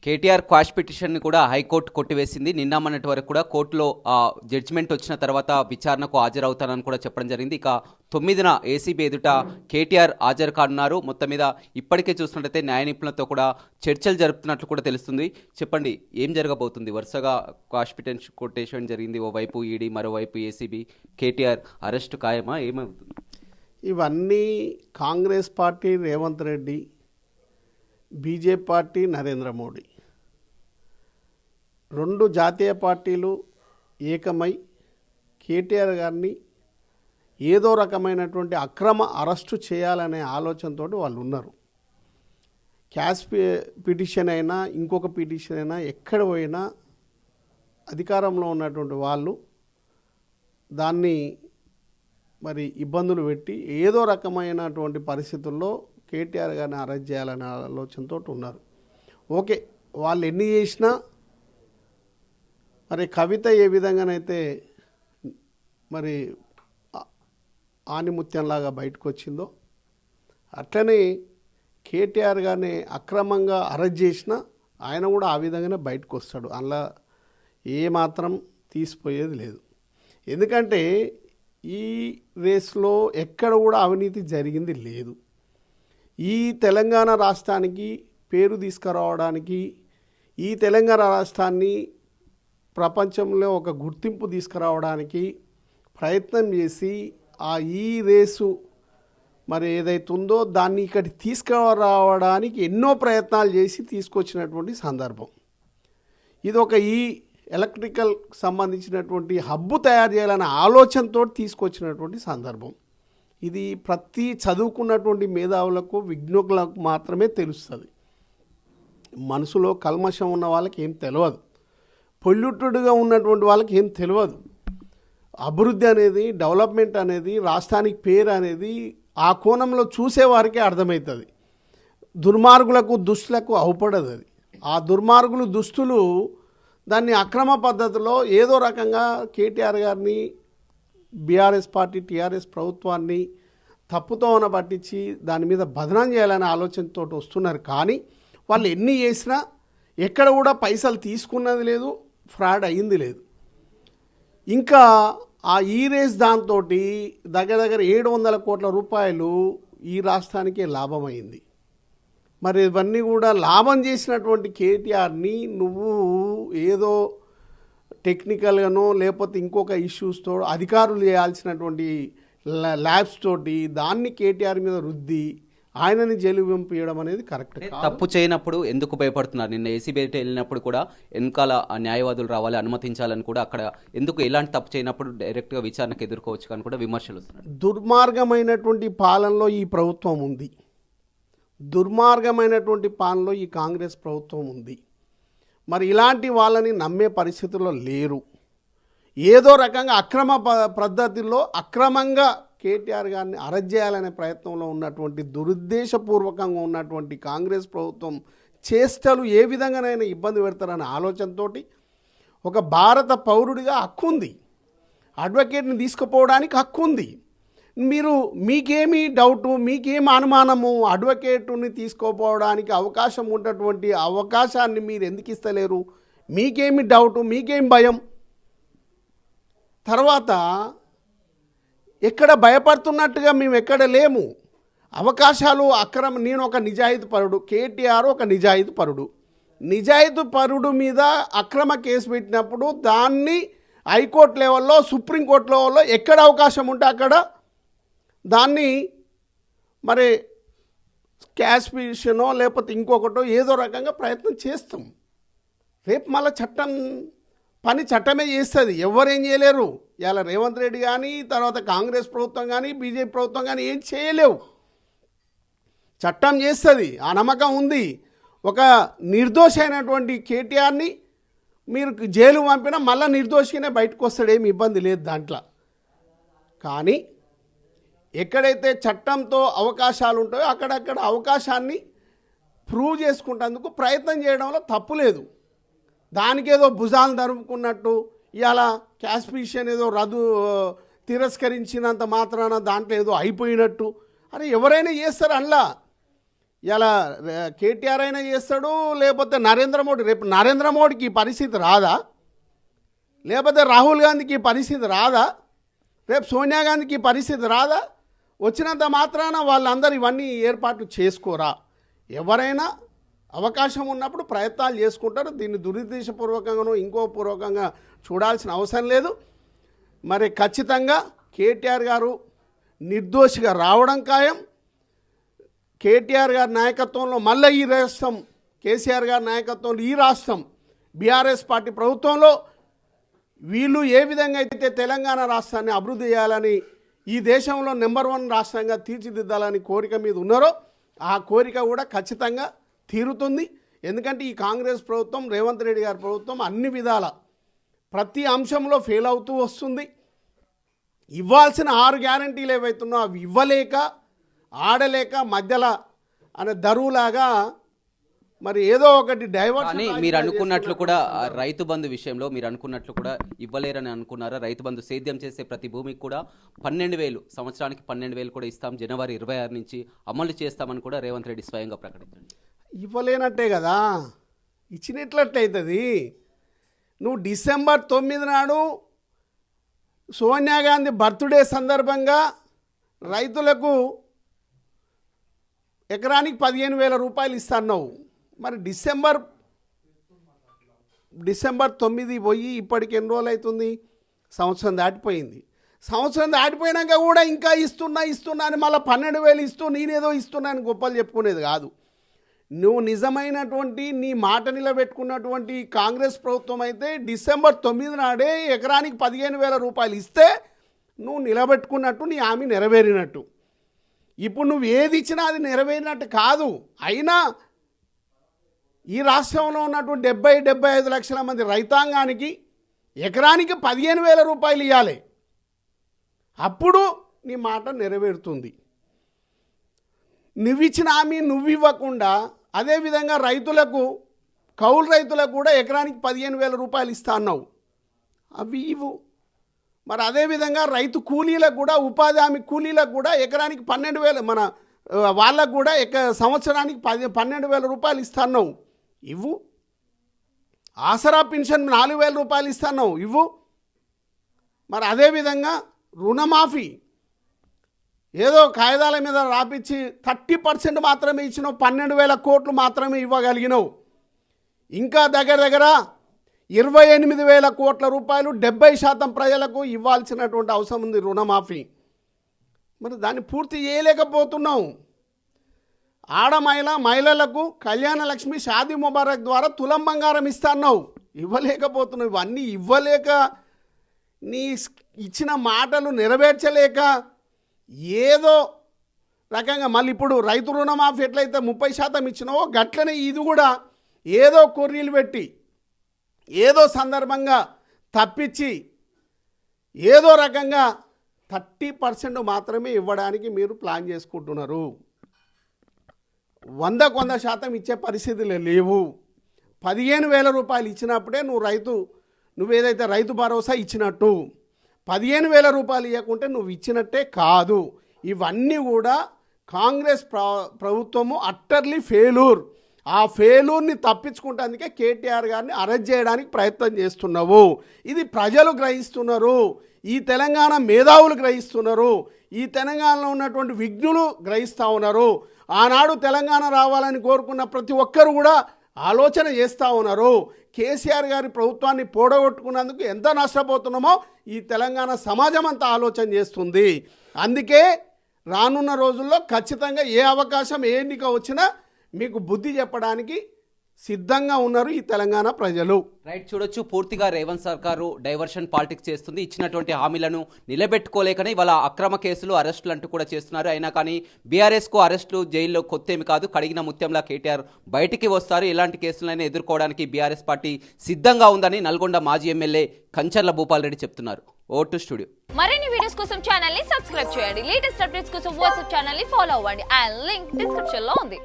KTR quash పిటిషన్ని కూడా high court కొట్టివేసింది. నిన్న మొన్నటి వరకు కూడా కోర్టులో జడ్జిమెంట్ వచ్చిన తర్వాత విచారణకు హాజరవుతానని కూడా చెప్పడం జరిగింది. ఇక 9న ఏసీబీ ఎదుట కేటీఆర్ హాజరు కానున్నారు. మొత్తం మీద ఇప్పటికే చూసినట్లయితే న్యాయ నిపుణులతో కూడా చర్చలు జరుపుతున్నట్లు కూడా తెలుస్తుంది. చెప్పండి, ఏం జరగబోతుంది? వరుసగా క్వాష్ పిటిషన్ కొట్టేషన్ జరిగింది. ఓవైపు ఈడీ, మరోవైపు ఏసీబీ. కేటీఆర్ అరెస్టు ఖాయమా? ఏమవుతుంది? ఇవన్నీ Congress party Revanth Reddy, BJP party Narendra Modi, రెండు జాతీయ పార్టీలు ఏకమై కేటీఆర్ గారిని ఏదో రకమైనటువంటి అక్రమ అరెస్టు చేయాలనే ఆలోచనతో వాళ్ళు ఉన్నారు. క్యాష్ పిటిషన్ అయినా ఇంకొక పిటిషన్ అయినా ఎక్కడ పోయినా అధికారంలో ఉన్నటువంటి వాళ్ళు దాన్ని మరి ఇబ్బందులు పెట్టి ఏదో రకమైనటువంటి పరిస్థితుల్లో కేటీఆర్ గారిని అరెస్ట్ చేయాలనే ఆలోచనతో ఉన్నారు. ఓకే, వాళ్ళు ఎన్ని చేసినా మరి కవిత ఏ విధంగానైతే మరి ఆనిముత్యంలాగా బయటకు వచ్చిందో అట్లనే కేటీఆర్ గారిని అక్రమంగా అరెస్ట్ చేసినా ఆయన కూడా ఆ విధంగానే బయటకు వస్తాడు. అందులో ఏమాత్రం తీసిపోయేది లేదు. ఎందుకంటే ఈ రేస్లో ఎక్కడ కూడా అవినీతి జరిగింది లేదు. ఈ తెలంగాణ రాష్ట్రానికి పేరు తీసుకురావడానికి, ఈ తెలంగాణ రాష్ట్రాన్ని ప్రపంచంలో ఒక గుర్తింపు తీసుకురావడానికి ప్రయత్నం చేసి ఈ రేసు మరి ఏదైతే ఉందో దాన్ని ఇక్కడికి తీసుకురావడానికి ఎన్నో ప్రయత్నాలు చేసి తీసుకొచ్చినటువంటి సందర్భం ఇది. ఒక ఈ ఎలక్ట్రికల్ సంబంధించినటువంటి హబ్బు తయారు చేయాలనే ఆలోచనతో తీసుకొచ్చినటువంటి సందర్భం ఇది. ప్రతి చదువుకున్నటువంటి మేధావులకు, విజ్ఞులకు మాత్రమే తెలుస్తుంది. మనసులో కల్మషం ఉన్న వాళ్ళకి ఏం తెలియదు, పొల్యూటెడ్గా ఉన్నటువంటి వాళ్ళకి ఏం తెలియదు. అభివృద్ధి అనేది, డెవలప్మెంట్ అనేది, రాష్ట్రానికి పేరు అనేది ఆ కోణంలో చూసేవారికే అర్థమవుతుంది. దుర్మార్గులకు, దుష్టులకు అవపడదు అది. ఆ దుర్మార్గులు, దుస్తులు దాన్ని అక్రమ పద్ధతిలో ఏదో రకంగా కేటీఆర్ గారిని, బీఆర్ఎస్ పార్టీ, టీఆర్ఎస్ ప్రభుత్వాన్ని తప్పుతోన పట్టించి దాని మీద బదనాం చేయాలనే ఆలోచనతో వస్తున్నారు. కానీ వాళ్ళు ఎన్ని చేసినా ఎక్కడ కూడా పైసలు తీసుకున్నది లేదు, ఫ్రాడ్ అయ్యింది లేదు. ఇంకా ఈ రేస్ దాంతో దగ్గర 700 కోట్ల రూపాయలు ఈ రాష్ట్రానికే లాభమైంది. మరి ఇవన్నీ కూడా లాభం చేసినటువంటి కేటీఆర్ని నువ్వు ఏదో టెక్నికల్గానో లేకపోతే ఇంకొక ఇష్యూస్తో అధికారులు చేయాల్సినటువంటి ల్యాబ్స్ తోటి దాన్ని కేటీఆర్ మీద రుద్ది ఆయనని జైలు పంపించడం అనేది కరెక్ట్. తప్పు చేయనప్పుడు ఎందుకు భయపడుతున్నారు? నిన్న ఏసీబీ వెళ్ళినప్పుడు కూడా వెనకాల న్యాయవాదులు రావాలి, అనుమతించాలని కూడా అక్కడ ఎందుకు, ఎలాంటి తప్పు చేయనప్పుడు డైరెక్ట్గా విచారణకు ఎదుర్కోవచ్చు కానీ కూడా విమర్శలు వస్తున్నాయి. దుర్మార్గమైనటువంటి పాలనలో ఈ ప్రభుత్వం ఉంది, దుర్మార్గమైనటువంటి పాలనలో ఈ కాంగ్రెస్ ప్రభుత్వం ఉంది. మరి ఇలాంటి వాళ్ళని నమ్మే పరిస్థితుల్లో లేరు. ఏదో రకంగా అక్రమ పద్ధతిలో అక్రమంగా కేటీఆర్ గారిని అరెస్ట్ చేయాలనే ప్రయత్నంలో ఉన్నటువంటి, దురుద్దేశపూర్వకంగా ఉన్నటువంటి కాంగ్రెస్ ప్రభుత్వం చేష్టలు ఏ విధంగానైనా ఇబ్బంది పెడతారనే ఆలోచనతో ఒక భారత పౌరుడిగా హక్కు ఉంది, అడ్వకేట్ని తీసుకుపోవడానికి హక్కు ఉంది. మీకేమి డౌటు, మీకేమి అనుమానము? అడ్వకేట్ని తీసుకోపోవడానికి అవకాశం ఉన్నటువంటి అవకాశాన్ని మీరు ఎందుకు ఇస్తలేరు? మీకేమి డౌటు, మీకేం భయం? తర్వాత ఎక్కడ భయపడుతున్నట్టుగా మేము ఎక్కడ లేము. అవకాశాలు నేను ఒక నిజాయితీ పరుడు, కేటీఆర్ ఒక నిజాయితీ పరుడు. నిజాయితీ పరుడు మీద అక్రమ కేసు పెట్టినప్పుడు దాన్ని హైకోర్టు లెవెల్లో, సుప్రీంకోర్టు లెవెల్లో ఎక్కడ అవకాశం ఉంటే అక్కడ దాన్ని మరి క్యాష్ పిటిషనో లేకపోతే ఇంకొకటో ఏదో రకంగా ప్రయత్నం చేస్తాం. రేపు మళ్ళీ చట్టమే చేస్తుంది, ఎవరేం చేయలేరు. ఇలా రేవంత్ రెడ్డి కానీ, తర్వాత కాంగ్రెస్ ప్రభుత్వం కానీ, బీజేపీ ప్రభుత్వం కానీ ఏం చేయలేవు. చట్టం చేస్తుంది, ఆ నమ్మకం ఉంది. ఒక నిర్దోషి అయినటువంటి కేటీఆర్ని మీరు జైలు పంపినా మళ్ళీ నిర్దోషిగానే బయటకు వస్తాడు, ఏమి ఇబ్బంది లేదు దాంట్లో. కానీ ఎక్కడైతే చట్టంతో అవకాశాలు ఉంటాయో అక్కడక్కడ అవకాశాన్ని ప్రూవ్ చేసుకుంటేందుకు ప్రయత్నం చేయడంలో తప్పు లేదు. దానికేదో భుజాలు తరుముకున్నట్టు ఇవాళ క్యాష్ పిటిషన్ ఏదో తిరస్కరించినంత మాత్రాన దాంట్లో ఏదో అయిపోయినట్టు, అరే ఎవరైనా చేస్తారు. అందులో ఇలా కేటీఆర్ అయినా చేస్తాడు, లేకపోతే నరేంద్ర మోడీ. రేపు నరేంద్ర మోడీకి ఈ పరిస్థితి రాదా? లేకపోతే రాహుల్ గాంధీకి ఈ పరిస్థితి రాదా? రేపు సోనియా గాంధీకి ఈ పరిస్థితి రాదా? వచ్చినంత మాత్రాన వాళ్ళందరూ ఇవన్నీ ఏర్పాట్లు చేసుకోరా? ఎవరైనా అవకాశం ఉన్నప్పుడు ప్రయత్నాలు చేసుకుంటారు. దీన్ని దురుద్దేశపూర్వకంగానో ఇంకో పూర్వకంగా చూడాల్సిన అవసరం లేదు. మరి ఖచ్చితంగా కేటీఆర్ గారు నిర్దోషిగా రావడం ఖాయం. కేటీఆర్ గారి నాయకత్వంలో మళ్ళీ ఈ రాష్ట్రం, కేసీఆర్ గారి నాయకత్వంలో ఈ రాష్ట్రం, బీఆర్ఎస్ పార్టీ ప్రభుత్వంలో వీళ్ళు ఏ విధంగా అయితే తెలంగాణ రాష్ట్రాన్ని అభివృద్ధి చేయాలని, ఈ దేశంలో నెంబర్ 1 రాష్ట్రంగా తీర్చిదిద్దాలని కోరిక మీద ఉన్నారో ఆ కోరిక కూడా ఖచ్చితంగా తీరుతుంది. ఎందుకంటే ఈ కాంగ్రెస్ ప్రభుత్వం, రేవంత్ రెడ్డి గారి ప్రభుత్వం అన్ని విధాల ప్రతి అంశంలో ఫెయిల్ అవుతూ వస్తుంది. ఇవ్వాల్సిన 6 గ్యారంటీలు ఏవైతున్నా అవి ఇవ్వలేక, ఆడలేక మధ్యలో అనే దరువులాగా మరి ఏదో ఒకటి డైవర్షన్. కానీ మీరు అనుకున్నట్లు కూడా రైతు బంధు విషయంలో మీరు అనుకున్నట్లు కూడా ఇవ్వలేరని అనుకున్నారా? రైతు బంధు సేద్యం చేసే ప్రతి భూమికి కూడా 12,000 సంవత్సరానికి 12,000 కూడా ఇస్తాం, జనవరి 26 నుంచి అమలు చేస్తామని కూడా రేవంత్ రెడ్డి స్వయంగా ప్రకటించారు. ఇవ్వలేనట్టే కదా, ఇచ్చినట్లయితుంది. నువ్వు డిసెంబర్ 9 నాడు సోనియా గాంధీ బర్త్డే సందర్భంగా రైతులకు ఎకరానికి 15,000 రూపాయలు ఇస్తున్నావు. మరి డిసెంబర్ 9 పోయి ఇప్పటికి ఎన్ని రోజులు అవుతుంది? సంవత్సరం దాటిపోయింది. సంవత్సరం దాటిపోయినాక కూడా ఇంకా ఇస్తున్నా అని మళ్ళీ 12,000 ఇస్తూ నేనేదో ఇస్తున్నా అని గొప్పలు చెప్పుకునేది కాదు. నువ్వు నిజమైనటువంటి నీ మాట నిలబెట్టుకున్నటువంటి కాంగ్రెస్ ప్రభుత్వం అయితే డిసెంబర్ 9 నాడే ఎకరానికి 15,000 రూపాయలు ఇస్తే నువ్వు నిలబెట్టుకున్నట్టు, నీ హామీ నెరవేరినట్టు. ఇప్పుడు నువ్వు ఏది ఇచ్చినా అది నెరవేరినట్టు కాదు. అయినా ఈ రాష్ట్రంలో ఉన్నటువంటి 70-75 లక్షల మంది రైతాంగానికి ఎకరానికి 15,000 రూపాయలు ఇవ్వాలి. అప్పుడు నీ మాట నెరవేరుతుంది. నువ్విచ్చిన హామీ నువ్వు ఇవ్వకుండా, అదేవిధంగా రైతులకు, కౌలు రైతులకు కూడా ఎకరానికి 15,000 రూపాయలు ఇస్తా అన్నావు, అవి ఇవ్వు. మరి అదేవిధంగా రైతు కూలీలకు కూడా, ఉపాధి హామీ కూలీలకు కూడా ఎకరానికి 12,000, మన వాళ్ళకు కూడా సంవత్సరానికి 12,000 రూపాయలు ఇస్తున్నావు, ఇవ్వు. ఆసరా పెన్షన్ 4,000 రూపాయలు ఇస్తున్నావు, ఇవ్వు. మరి అదేవిధంగా రుణమాఫీ ఏదో కాగితాల మీద రాపించి 30% మాత్రమే ఇచ్చినావు, 12,000 కోట్లు మాత్రమే ఇవ్వగలిగినావు. ఇంకా దగ్గర 28,000 కోట్ల రూపాయలు 70% ప్రజలకు ఇవ్వాల్సినటువంటి అవసరం ఉంది రుణమాఫీ. మరి దాన్ని పూర్తి చేయలేకపోతున్నావు. మహిళలకు కళ్యాణ లక్ష్మి, షాదీ ముబారక్ ద్వారా తులం బంగారం ఇస్తున్నావు, ఇవ్వలేకపోతున్నావు. ఇవన్నీ ఇవ్వలేక, నీ ఇచ్చిన మాటలు నెరవేర్చలేక ఏదో రకంగా మళ్ళీ ఇప్పుడు రైతు రుణమాఫీ ఎట్లయితే 30% ఇచ్చినావో గట్లనే ఇది కూడా ఏదో కొర్రీలు పెట్టి, ఏదో సందర్భంగా తప్పించి, ఏదో రకంగా 30% మాత్రమే ఇవ్వడానికి మీరు ప్లాన్ చేసుకుంటున్నారు. 100% ఇచ్చే పరిస్థితులు లేవు. 15,000 రూపాయలు ఇచ్చినప్పుడే నువ్వేదైతే రైతు భరోసా ఇచ్చినట్టు. 15,000 రూపాయలు ఇవ్వకుంటే నువ్వు ఇచ్చినట్టే కాదు. ఇవన్నీ కూడా కాంగ్రెస్ ప్రభుత్వము అట్టర్లీ ఫెయిల్యూర్. ఆ ఫెయిల్యూర్ని తప్పించుకుంటేందుకే కేటీఆర్ గారిని అరెస్ట్ చేయడానికి ప్రయత్నం చేస్తున్నావు. ఇది ప్రజలు గ్రహిస్తున్నారు, ఈ తెలంగాణ మేధావులు గ్రహిస్తున్నారు, ఈ తెలంగాణలో ఉన్నటువంటి విజ్ఞులు గ్రహిస్తూ ఉన్నారు. ఆనాడు తెలంగాణ రావాలని కోరుకున్న ప్రతి ఒక్కరు కూడా ఆలోచన చేస్తూ ఉన్నారు. కేసీఆర్ గారి ప్రభుత్వాన్ని పోడగొట్టుకున్నందుకు ఎంత నష్టపోతున్నామో ఈ తెలంగాణ సమాజం అంతా ఆలోచన చేస్తుంది. అందుకే రానున్న రోజుల్లో ఖచ్చితంగా ఏ అవకాశం, ఏ ఎన్నిక వచ్చినా మీకు బుద్ధి చెప్పడానికి సిద్ధంగా ఉన్నారు ఈ తెలంగాణ ప్రజలు. రైట్, చూడొచ్చు పూర్తిగా రేవంత్ సర్కారు డైవర్షన్ పాలిటిక్స్ చేస్తుంది. ఇచ్చినటువంటి హామీలను నిలబెట్టుకోలేకనే ఇవాళ అక్రమ కేసులు, అరెస్టులు అంటూ కూడా చేస్తున్నారు. అయినా కానీ బీఆర్ఎస్కు అరెస్టులు, జైల్లో కొత్తేమి కాదు, కడిగిన ముత్యంలా కేటీఆర్ బయటికి వస్తారు. ఎలాంటి కేసులైనా ఎదుర్కోవడానికి బీఆర్ఎస్ పార్టీ సిద్ధంగా ఉందని నల్గొండ మాజీ ఎమ్మెల్యే కంచర్ల భూపాల్ రెడ్డి చెప్తున్నారు. Vote studio. మరిన్ని వీడియోస్ కోసం ఛానల్ ని సబ్స్క్రైబ్ చేయండి. లేటెస్ట్ అప్డేట్స్ కోసం వాట్సాప్ ఛానల్ ని ఫాలో అవ్వండి. అండ్ లింక్ డిస్క్రిప్షన్ లో ఉంది.